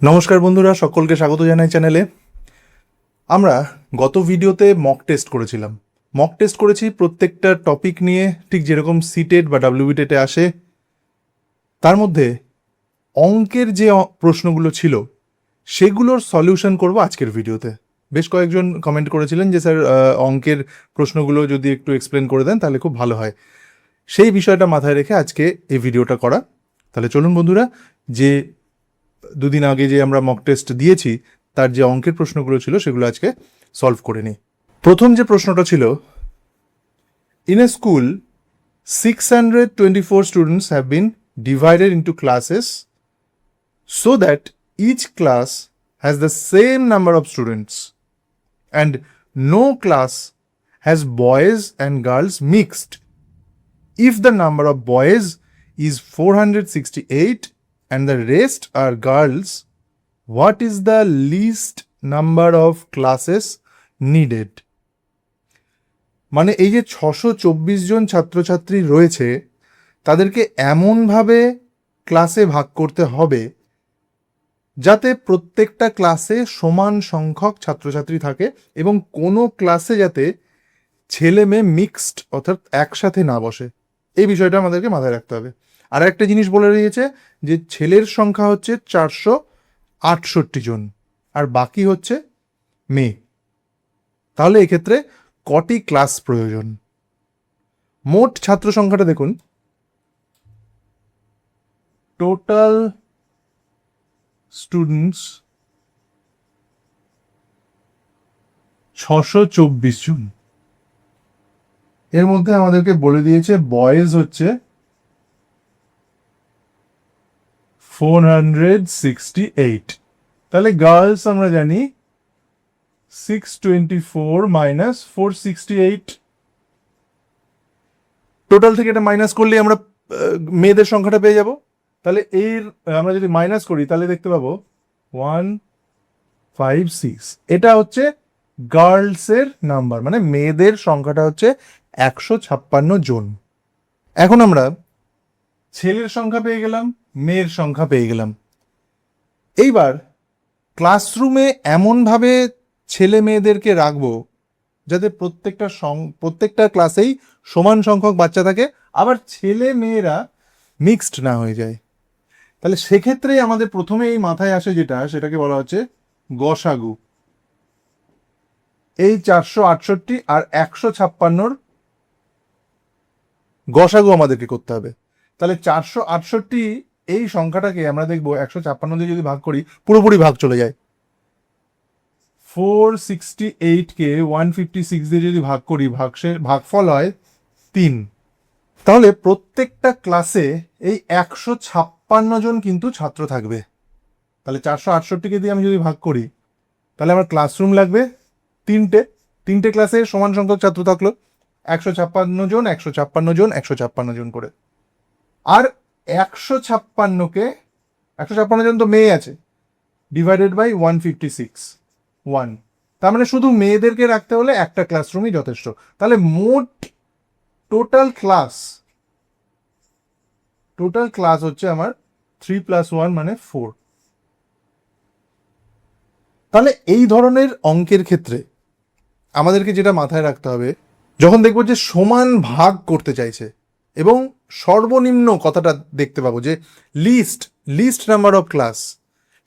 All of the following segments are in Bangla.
নমস্কার বন্ধুরা, সকলকে স্বাগত জানাই চ্যানেলে। আমরা গত ভিডিওতে মক টেস্ট করেছিলাম। মক টেস্ট করেছি প্রত্যেকটা টপিক নিয়ে, ঠিক যেরকম সিটেট বা ডাব্লিউবিটেটে আসে। তার মধ্যে অঙ্কের যে প্রশ্নগুলো ছিল সেগুলোর সলিউশন করব আজকের ভিডিওতে। বেশ কয়েকজন কমেন্ট করেছিলেন যে স্যার অঙ্কের প্রশ্নগুলো যদি একটু এক্সপ্লেন করে দেন তাহলে খুব ভালো হয়। সেই বিষয়টা মাথায় রেখে আজকে এই ভিডিওটা করা। তাহলে চলুন বন্ধুরা, যে দুদিন আগে যে আমরা মক টেস্ট দিয়েছি তার যে অঙ্কের প্রশ্নগুলো ছিল সেগুলো আজকে সলভ করে নিই। প্রথম যে প্রশ্নটা ছিল, in a school 624 students have been divided into classes so that each class has the same number of students and no class has boys and girls mixed. If the number of boys is 468 and the rest are girls, what is the least number of classes needed? মানে এই যে 624 জন ছাত্রছাত্রী রয়েছে তাদেরকে এমনভাবে ক্লাসে ভাগ করতে হবে যাতে প্রত্যেকটা ক্লাসে সমান সংখ্যক ছাত্রছাত্রী থাকে এবং কোনো ক্লাসে যাতে ছেলে মেয়ে মিক্সড অর্থাৎ একসাথে না বসে। এই বিষয়টা আমাদেরকে মাথায় রাখতে হবে। আর একটা জিনিস বলে দিয়েছে যে ছেলের সংখ্যা হচ্ছে 468 জন আর বাকি হচ্ছে মেয়ে। তাহলে এক্ষেত্রে কটি ক্লাস প্রয়োজন? মোট ছাত্র সংখ্যাটা দেখুন, টোটাল স্টুডেন্টস 624 জন। এর মধ্যে আমাদেরকে বলে দিয়েছে বয়েজ হচ্ছে 468, তাহলে গার্লস আমরা জানি 624 মাইনাস 468। টোটাল থেকে এটা মাইনাস করলে আমরা মেয়েদের সংখ্যাটা পেয়ে যাব। তাহলে এর আমরা যদি মাইনাস করি তাহলে দেখতে পাবো 156। এটা হচ্ছে গার্লসের নাম্বার, মানে মেয়েদের সংখ্যাটা হচ্ছে 156 জন। এখন আমরা ছেলের সংখ্যা পেয়ে গেলাম, মেয়ের সংখ্যা পেয়ে গেলাম। এইবার ক্লাসরুমে এমনভাবে ছেলে মেয়েদেরকে রাখবো যাতে প্রত্যেকটা ক্লাসেই সমান সংখ্যক বাচ্চা থাকে, আবার ছেলে মেয়েরা মিক্সড না হয়ে যায়। তাহলে সেক্ষেত্রেই আমাদের প্রথমে এই মাথায় আসে যেটা, সেটাকে বলা হচ্ছে গসাগু। এই 468 আর 156 গসাগু আমাদেরকে করতে হবে। তাহলে 468 এই সংখ্যাটাকে আমরা দেখবো 156 দিয়ে যদি ভাগ করি পুরোপুরি ভাগ চলে যায়। 468 কে 156 দিয়ে যদি ভাগ করি ভাগফল হয় 3। তাহলে প্রত্যেকটা ক্লাসে এই 156 জন কিন্তু ছাত্র থাকবে। তাহলে 468কে দিয়ে আমি যদি ভাগ করি তাহলে আমার ক্লাসরুম লাগবে তিনটে ক্লাসে সমান সংখ্যক ছাত্র থাকলো 156 জন 156 জন 156 জন করে। আর 156 জন তো মেয়ে আছে, ডিভাইডেড বাই 156 1, তার মানে শুধু মেয়েদেরকে রাখতে হলে একটা ক্লাসরুমই যথেষ্ট। তাহলে মোট টোটাল ক্লাস হচ্ছে আমার 3 + 1 মানে 4। তাহলে এই ধরনের অঙ্কের ক্ষেত্রে আমাদেরকে যেটা মাথায় রাখতে হবে, যখন দেখবো যে সমান ভাগ করতে চাইছে এবং সর্বনিম্ন কথাটা দেখতে পাবো যে লিস্ট নাম্বার অফ ক্লাস,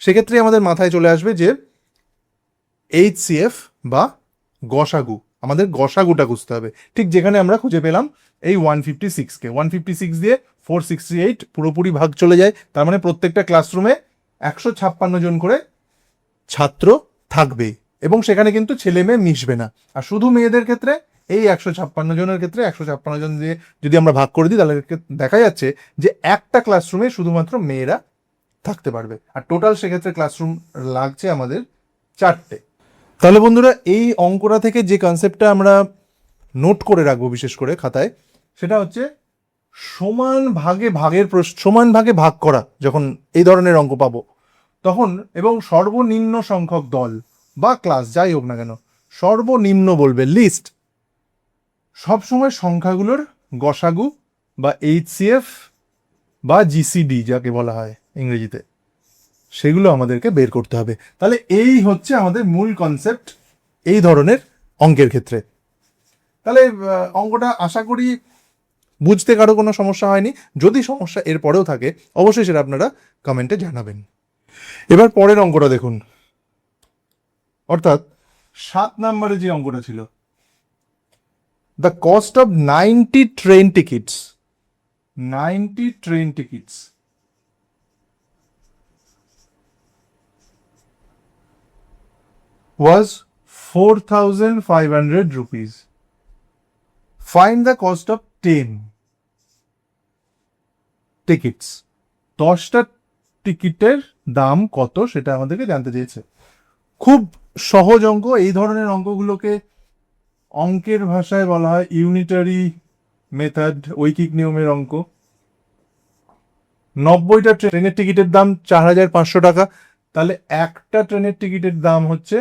সেক্ষেত্রে আমাদের মাথায় চলে আসবে যে HCF বা গসাগু। আমাদের গসাগুটা খুঁজতে হবে, ঠিক যেখানে আমরা খুঁজে পেলাম এই 156কে 156 দিয়ে 468 পুরোপুরি ভাগ চলে যায়। তার মানে প্রত্যেকটা ক্লাসরুমে 156 জন করে ছাত্র থাকবে এবং সেখানে কিন্তু ছেলে মেয়ে মিশবে না। আর শুধু মেয়েদের ক্ষেত্রে এই 156 জনের ক্ষেত্রে 156 জন দিয়ে যদি আমরা ভাগ করে দিই তাহলে দেখা যাচ্ছে যে একটা ক্লাসরুমে শুধুমাত্র মেয়েরা থাকতে পারবে। আর টোটাল সেক্ষেত্রে ক্লাসরুম লাগছে আমাদের 4টে। তাহলে বন্ধুরা, এই অঙ্কটা থেকে যে কনসেপ্টটা আমরা নোট করে রাখবো বিশেষ করে খাতায়, সেটা হচ্ছে সমান ভাগে ভাগ করা। যখন এই ধরনের অঙ্ক পাবো তখন, এবং সর্বনিম্ন সংখ্যক দল বা ক্লাস যাই হোক না কেন, সর্বনিম্ন বলবে লিস্ট, সবসময় সংখ্যাগুলোর গসাগু বা HCF বা GCD যাকে বলা হয় ইংরেজিতে, সেগুলো আমাদেরকে বের করতে হবে। তাহলে এই হচ্ছে আমাদের মূল কনসেপ্ট এই ধরনের অঙ্কের ক্ষেত্রে। তাহলে অঙ্কটা আশা করি বুঝতে কারো কোনো সমস্যা হয়নি। যদি সমস্যা এর পরেও থাকে অবশ্যই সেটা আপনারা কমেন্টে জানাবেন। এবার পরের অঙ্কটা দেখুন, অর্থাৎ 7 নম্বরে যে অঙ্কটা ছিল, the cost of 90 train tickets, 90 train tickets was 4,500 rupees. Find the cost of 10 tickets. 10টা টিকিটের দাম কত সেটা আমাদেরকে জানতে চেয়েছে। খুব সহজ অঙ্ক। এই ধরনের অঙ্কগুলোকে অঙ্কের ভাষায় বলা হয় ইউনিটারি মেথড, ঐকিক নিয়মের অঙ্ক। 90টা ট্রেনের টিকিটের দাম 4,500 টাকা। তাহলে একটা ট্রেনের টিকিটের দাম হচ্ছে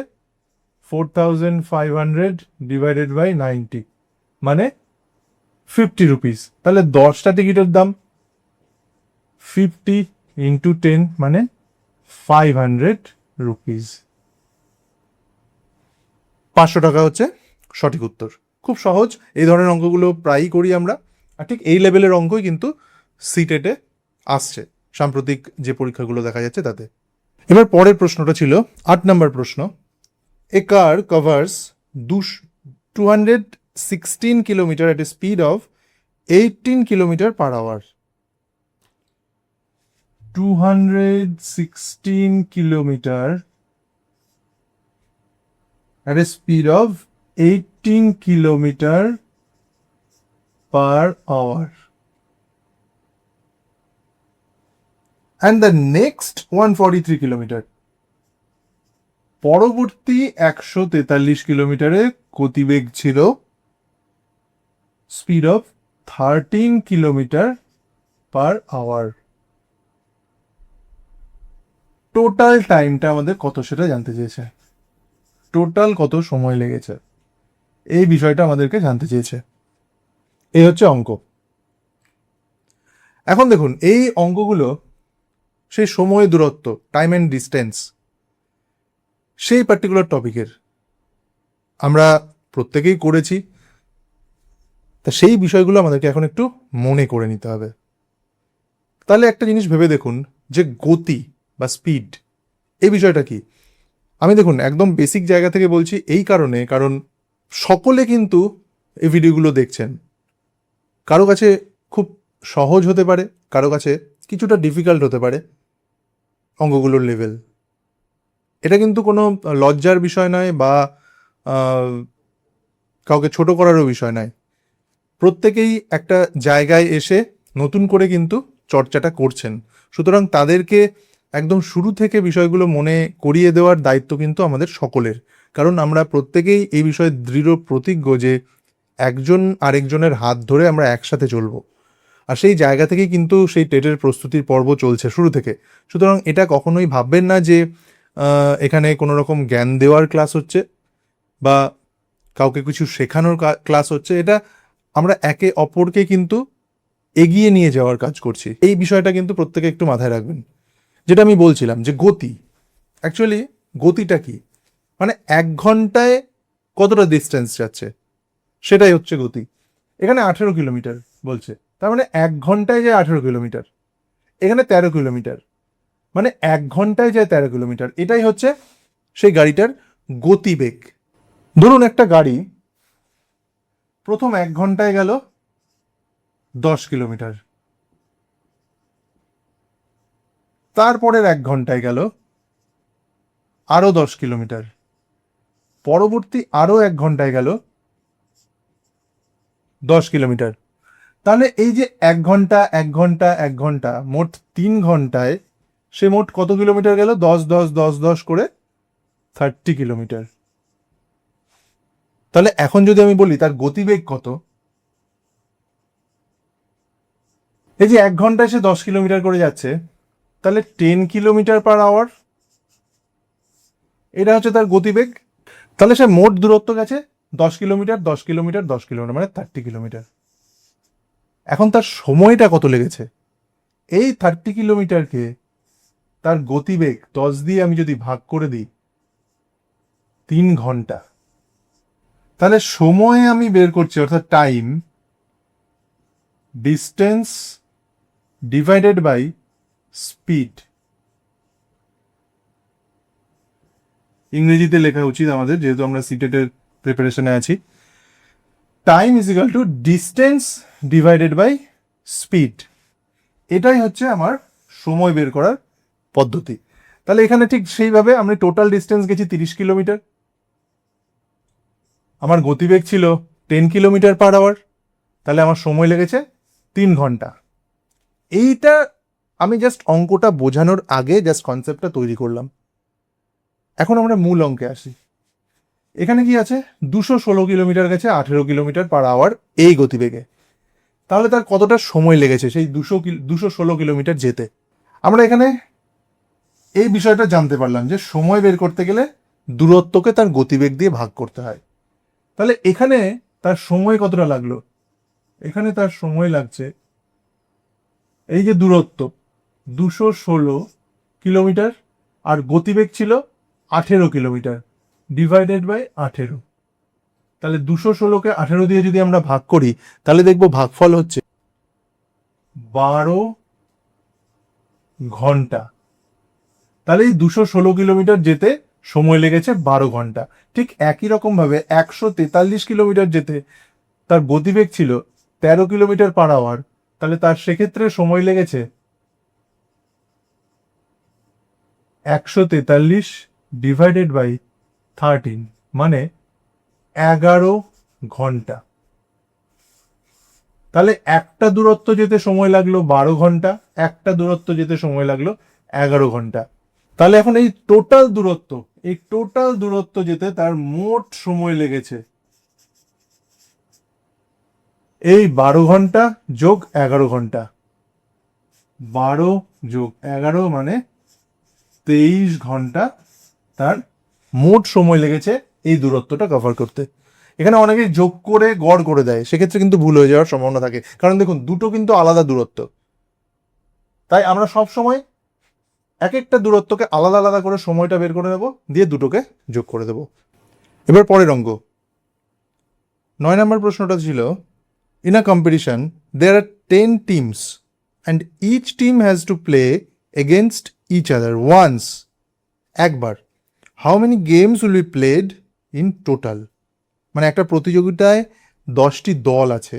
4,500 ডিভাইডেড বাই 90, মানে 50 রুপিস। তাহলে 10টা টিকিটের দাম 50 ইন্টু 10 মানে 500 রুপিস। 500 টাকা হচ্ছে সঠিক উত্তর। খুব সহজ। এই ধরনের অঙ্কগুলো প্রায়ই করি আমরা, আর ঠিক এই লেভেলের অঙ্কই কিন্তু সিটেটে আসছে সাম্প্রতিক যে পরীক্ষাগুলো দেখা যাচ্ছে তাতে। এবার পরের প্রশ্নটা ছিল 8 নম্বর প্রশ্ন। A car covers 216 kilometer at a speed of 18 kilometer per hour. 216 kilometer at a speed of 18 kilometer per hour. And the next 143 kilometer. পরবর্তী 143 কিলোমিটারে গতিবেগ ছিল speed of 13 kilometre per hour. Total টাইমটা আমাদের কত সেটা জানতে চেয়েছে। টোটাল কত সময় লেগেছে এই বিষয়টা আমাদেরকে জানতে চেয়েছে। এই হচ্ছে অঙ্ক। এখন দেখুন এই অঙ্কগুলো সেই সময় দূরত্ব, টাইম অ্যান্ড ডিস্টেন্স, সেই পার্টিকুলার টপিকের আমরা প্রত্যেকেই করেছি। তা সেই বিষয়গুলো আমাদেরকে এখন একটু মনে করে নিতে হবে। তাহলে একটা জিনিস ভেবে দেখুন যে গতি বা স্পিড এই বিষয়টা কি। আমি দেখুন একদম বেসিক জায়গা থেকে বলছি এই কারণে, কারণ সকলে কিন্তু এই ভিডিওগুলো দেখছেন। কারো কাছে খুব সহজ হতে পারে, কারো কাছে কিছুটা ডিফিকাল্ট হতে পারে অঙ্কগুলোর লেভেল। এটা কিন্তু কোনো লজ্জার বিষয় নয় বা কাউকে ছোট করারও বিষয় নয়। প্রত্যেকেই একটা জায়গায় এসে নতুন করে কিন্তু চর্চাটা করছেন, সুতরাং তাদেরকে একদম শুরু থেকে বিষয়গুলো মনে করিয়ে দেওয়ার দায়িত্ব কিন্তু আমাদের সকলের। কারণ আমরা প্রত্যেকেই এই বিষয়ে দৃঢ় প্রতিজ্ঞ যে একজন আরেকজনের হাত ধরে আমরা একসাথে চলবো। আর সেই জায়গা থেকেই কিন্তু সেই টেটের প্রস্তুতির পর্ব চলছে শুরু থেকে। সুতরাং এটা কখনোই ভাববেন না যে এখানে কোনো রকম জ্ঞান দেওয়ার ক্লাস হচ্ছে বা কাউকে কিছু শেখানোর ক্লাস হচ্ছে। এটা আমরা একে অপরকে কিন্তু এগিয়ে নিয়ে যাওয়ার কাজ করছি। এই বিষয়টা কিন্তু প্রত্যেকে একটু মাথায় রাখবেন। যেটা আমি বলছিলাম যে গতি, অ্যাকচুয়ালি গতিটা কি, মানে 1 ঘন্টায় কতটা ডিস্টেন্স যাচ্ছে সেটাই হচ্ছে গতি। এখানে 18 কিলোমিটার বলছে, তার মানে 1 ঘন্টায় যায় 18 কিলোমিটার। এখানে 13 কিলোমিটার, মানে 1 ঘন্টায় যায় 13 কিলোমিটার। এটাই হচ্ছে সেই গাড়িটার গতিবেগ। ধরুন একটা গাড়ি প্রথম 1 ঘন্টায় গেল 10 কিলোমিটার, তারপরের 1 ঘন্টায় গেল আরো 10 কিলোমিটার, পরবর্তী আরো 1 ঘন্টায় গেল 10 কিলোমিটার। তাহলে এই যে 1 ঘন্টা 1 ঘন্টা 1 ঘন্টা, মোট 3 ঘন্টায় সে মোট কত কিলোমিটার গেল? 10 10 10 10 করে 30 কিলোমিটার। তাহলে এখন যদি আমি বলি তার গতিবেগ কত, এই যে 1 ঘন্টায় সে 10 কিলোমিটার করে যাচ্ছে, তাহলে 10 কিলোমিটার পার আওয়ার, এটা হচ্ছে তার গতিবেগ। তাহলে সে মোট দূরত্ব গেছে 10 কিলোমিটার 10 কিলোমিটার 10 কিলোমিটার, মানে 30 কিলোমিটার। এখন তার সময়টা কত লেগেছে? এই 30 কিলোমিটারকে তার গতিবেগ 10 দিয়ে আমি যদি ভাগ করে দিই 3 ঘন্টা, তাহলে সময় আমি বের করছি, অর্থাৎ time, distance divided by speed. ইংরেজিতে লেখা উচিত আমাদের, যেহেতু আমরা সিটেটের প্রিপারেশনে আছি। Time is equal to distance divided by speed. এটাই হচ্ছে আমার সময় বের করার পদ্ধতি। তাহলে এখানে ঠিক সেইভাবে আমি টোটাল ডিস্টেন্স গেছি 30 কিলোমিটার, আমার গতিবেগ ছিল 10 কিলোমিটার পার আওয়ার, তাহলে আমার সময় লেগেছে 3 ঘন্টা। এইটা আমি জাস্ট অঙ্কটা বোঝানোর আগে জাস্ট কনসেপ্টটা তৈরি করলাম। এখন আমরা মূল অঙ্কে আসি। এখানে কি আছে, 216 কিলোমিটার গেছে 18 কিলোমিটার পার আওয়ার এই গতিবেগে। তাহলে তার কতটা সময় লেগেছে সেই 216 কিলোমিটার যেতে? আমরা এখানে এই বিষয়টা জানতে পারলাম যে সময় বের করতে গেলে দূরত্বকে তার গতিবেগ দিয়ে ভাগ করতে হয়। তাহলে এখানে তার সময় কতটা লাগলো? এখানে তার সময় লাগছে, এই যে দূরত্ব 216 কিলোমিটার আর গতিবেগ ছিল 18 কিলোমিটার, ডিভাইডেড বাই 18। তাহলে 216কে 18 দিয়ে যদি আমরা ভাগ করি, তাহলে দেখবো ভাগফল হচ্ছে 12 ঘন্টা। তাহলে এই 216 কিলোমিটার যেতে সময় লেগেছে 12 ঘন্টা। ঠিক একই রকম ভাবে 143 কিলোমিটার যেতে তার গতিবেগ ছিল 13 কিলোমিটার পার আওয়ার, তাহলে তার সেক্ষেত্রে সময় লেগেছে 143 ডিভাইডেড বাই 13, মানে 11 ঘন্টা। তাহলে একটা দূরত্ব যেতে সময় লাগলো 12 ঘন্টা, একটা দূরত্ব যেতে সময় লাগলো 11 ঘন্টা। তাহলে এখন এই টোটাল দূরত্ব যেতে তার মোট সময় লেগেছে এই 12 ঘন্টা যোগ 11 ঘন্টা। 12 যোগ 11 মানে 23 ঘন্টা তার মোট সময় লেগেছে এই দূরত্বটা কভার করতে। এখানে অনেকে যোগ করে গড় করে দেয়, সেক্ষেত্রে কিন্তু ভুল হয়ে যাওয়ার সম্ভাবনা থাকে, কারণ দেখুন দুটো কিন্তু আলাদা দূরত্ব। তাই আমরা সব সময় এক একটা দূরত্বকে আলাদা আলাদা করে সময়টা বের করে নেব, দিয়ে দুটোকে যোগ করে দেব। এবার পরের অঙ্ক 9 নম্বর প্রশ্নটা ছিল, in a competition there are 10 teams and each team has to play against each other once, একবার। How many games will be played in total? মানে একটা প্রতিযোগিতায় 10টি দল আছে,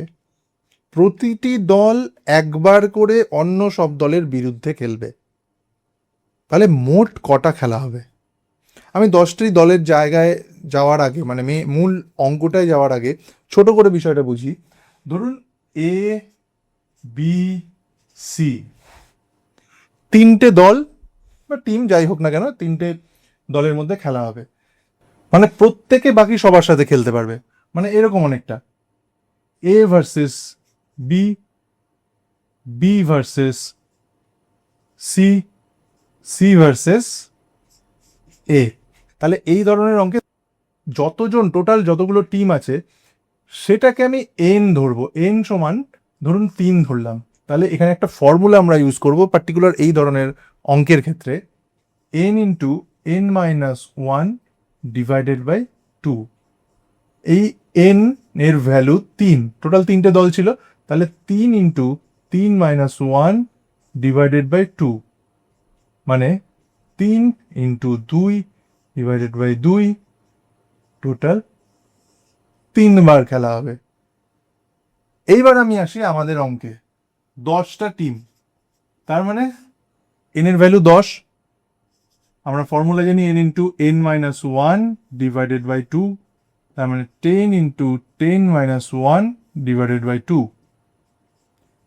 প্রতিটি দল একবার করে অন্য সব দলের বিরুদ্ধে খেলবে, তাহলে মোট কটা খেলা হবে? আমি 10টি দলের জায়গায় যাওয়ার আগে, মানে মূল অঙ্কটায় যাওয়ার আগে ছোট করে বিষয়টা বুঝি। ধরুন এ বি সি, 3টে দল বা টিম যাই হোক না কেন, 3টে দলের মধ্যে খেলা হবে, মানে প্রত্যেকে বাকি সবার সাথে খেলতে পারবে। মানে এরকম অনেকটা A versus B, B versus C, C versus A. তাহলে এই ধরনের অঙ্কে যতজন টোটাল যতগুলো টিম আছে সেটাকে আমি এন ধরবো, এন সমান ধরুন 3 ধরলাম। তাহলে এখানে একটা ফর্মুলা আমরা ইউজ করব পার্টিকুলার এই ধরনের অঙ্কের ক্ষেত্রে, n into n minus 1 divided by 2। এই এন এর ভ্যালু 3, টোটাল 3টে দল ছিল, তাহলে 3 ইন্টু 3 মাইনাস 1 ডিভাইডেড বাই 2, মানে 3 ইন্টু 2 ডিভাইডেড বাই 2, টোটাল 3বার খেলা হবে। এইবার আমি আসি আমাদের অঙ্কে, 10টা টিম, তার মানে এন এর ভ্যালু 10, আমরা ফর্মুলা জানি n into n minus 1 divided by 2, তার মানে 10 into 10 minus 1 divided by 2,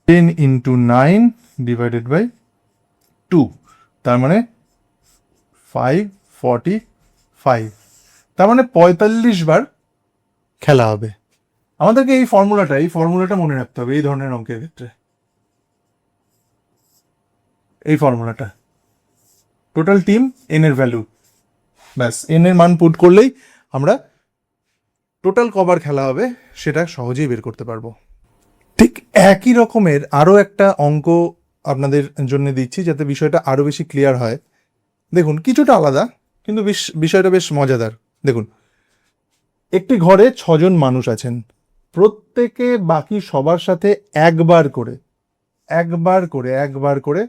10 into 9 divided by 2, তার মানে 545, তার মানে 45 বার খেলা হবে। আমাদেরকে এই ফর্মুলাটা মনে রাখতে হবে এই ধরনের অঙ্কের ক্ষেত্রে। এই ফর্মুলাটা টোটাল টিম, এন এর ভ্যালু, ব্যাস এন এর মান পুট করলেই আমরা টোটাল কবার খেলা হবে সেটা সহজেই বের করতে পারবো। ঠিক একই রকমের আরও একটা অঙ্ক আপনাদের জন্য দিচ্ছি যাতে বিষয়টা আরও বেশি ক্লিয়ার হয়। দেখুন কিছুটা আলাদা, কিন্তু বিষয়টা বেশ মজাদার। দেখুন, একটি ঘরে 6জন মানুষ আছেন, প্রত্যেকে বাকি সবার সাথে একবার করে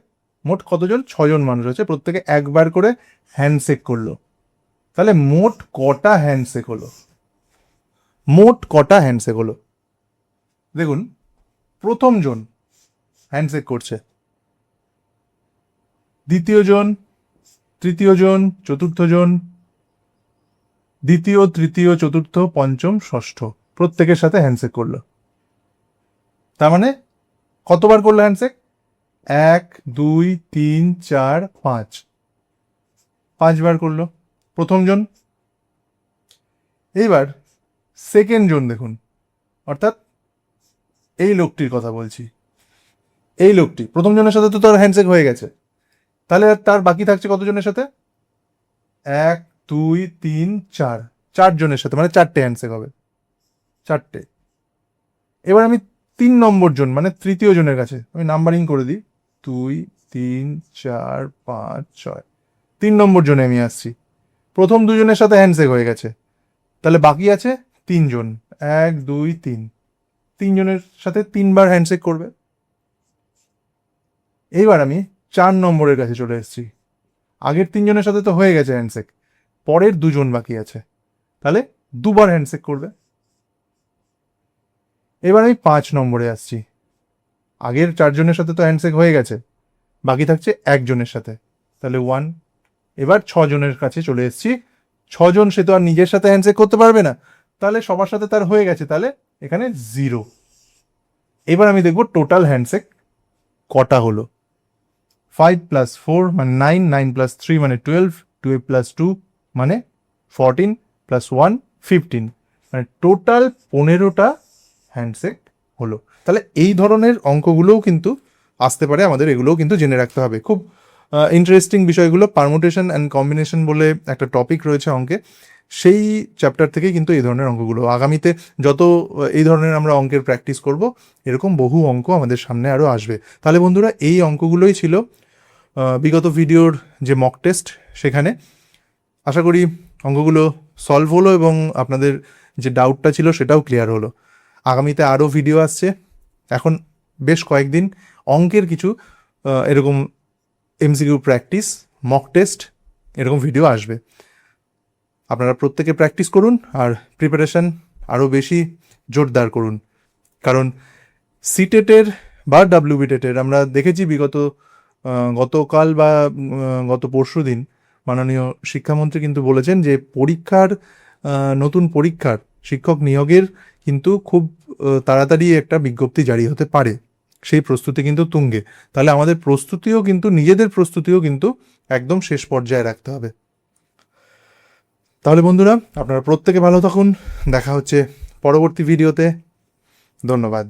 মোট কতজন? 6জন মানুষ আছে, প্রত্যেকে একবার করে হ্যান্ডশেক করলো। তাহলে মোট কটা হ্যান্ডশেক হলো? দেখুন, প্রথম জন হ্যান্ডশেক করছে, দ্বিতীয় জন, তৃতীয় জন, চতুর্থ জন, দ্বিতীয়, তৃতীয়, চতুর্থ, পঞ্চম, ষষ্ঠ প্রত্যেকের সাথে হ্যান্ডশেক করলো। তার মানে কতবার করলো হ্যান্ডশেক? 1, 2, 3, 4, 5, 5বার করলো প্রথম জন। এইবার সেকেন্ড জন দেখুন, অর্থাৎ এই লোকটির কথা বলছি। এই লোকটি প্রথম জনের সাথে তো তার হ্যান্ডশেক হয়ে গেছে, তাহলে তার বাকি থাকছে কতজনের সাথে? 1, 2, 3, 4, 4 জনের সাথে, মানে 4টে হ্যান্ডশেক হবে, 4টে। এবার আমি 3 নম্বর জন মানে তৃতীয় জনের কাছে আমি নাম্বারিং করে দিই, 2, 3, 4, 5, 6, 3 নম্বর জনে আমি আসছি। প্রথম দুজনের সাথে হ্যান্ডশেক হয়ে গেছে, তাহলে বাকি আছে 3 জন, 1, 2, 3, 3 জনের সাথে 3বার হ্যান্ডশেক করবে। এইবার আমি 4 নম্বরের কাছে চলে এসেছি। আগের 3 জনের সাথে তো হয়ে গেছে হ্যান্ডশেক, পরের 2 জন বাকি আছে, তাহলে 2বার হ্যান্ডশেক করবে। এবার আমি 5 নম্বরে আসছি। আগের 4 জনের সাথে তো হ্যান্ডশেক হয়ে গেছে, বাকি থাকছে 1 জনের সাথে, তাহলে 1। এবার 6 জনের কাছে চলে এসেছি। 6 জন, সে তো আর নিজের সাথে হ্যান্ডশেক করতে পারবে না, তাহলে সবার সাথে তার হয়ে গেছে, তাহলে এখানে 0। এবার আমি দেখব টোটাল হ্যান্ডশেক কটা হলো। 5 + 4 মানে 9, 9 + 3 মানে 12, 12 + 2 মানে 14, + 1 15, মানে টোটাল 15টা হ্যান্ডশেক হলো। তাহলে এই ধরনের অঙ্কগুলোও কিন্তু আসতে পারে, আমাদের এগুলোও কিন্তু জেনে রাখতে হবে। খুব ইন্টারেস্টিং বিষয়গুলো। পারমুটেশন অ্যান্ড কম্বিনেশন বলে একটা টপিক রয়েছে অঙ্কে, সেই চ্যাপ্টার থেকেই কিন্তু এই ধরনের অঙ্কগুলো। আগামীতে যত এই ধরনের আমরা অঙ্কের প্র্যাকটিস করব, এরকম বহু অঙ্ক আমাদের সামনে আরও আসবে। তাহলে বন্ধুরা, এই অঙ্কগুলোই ছিল বিগত ভিডিওর যে মক টেস্ট, সেখানে আশা করি অঙ্কগুলো সলভ হলো এবং আপনাদের যে ডাউটটা ছিল সেটাও ক্লিয়ার হলো। আগামীতে আরও ভিডিও আসছে। এখন বেশ কয়েকদিন অঙ্কের কিছু এরকম এমসিকিউ প্র্যাকটিস, মক টেস্ট, এরকম ভিডিও আসবে। আপনারা প্রত্যেকে প্র্যাকটিস করুন আর প্রিপারেশন আরও বেশি জোরদার করুন, কারণ সিটেটের বা ডাব্লিউবিটেটের আমরা দেখেছি গতকাল বা গত পরশু দিন মাননীয় শিক্ষামন্ত্রী কিন্তু বলেছেন যে নতুন পরীক্ষার শিক্ষক নিয়োগের কিন্তু খুব তাড়াতাড়ি একটা বিজ্ঞপ্তি জারি হতে পারে। সেই প্রস্তুতি কিন্তু তুঙ্গে। তাহলে আমাদের নিজেদের প্রস্তুতিও কিন্তু একদম শেষ পর্যায়ে রাখতে হবে। তাহলে বন্ধুরা, আপনারা প্রত্যেকে ভালো থাকুন। দেখা হচ্ছে পরবর্তী ভিডিওতে। ধন্যবাদ।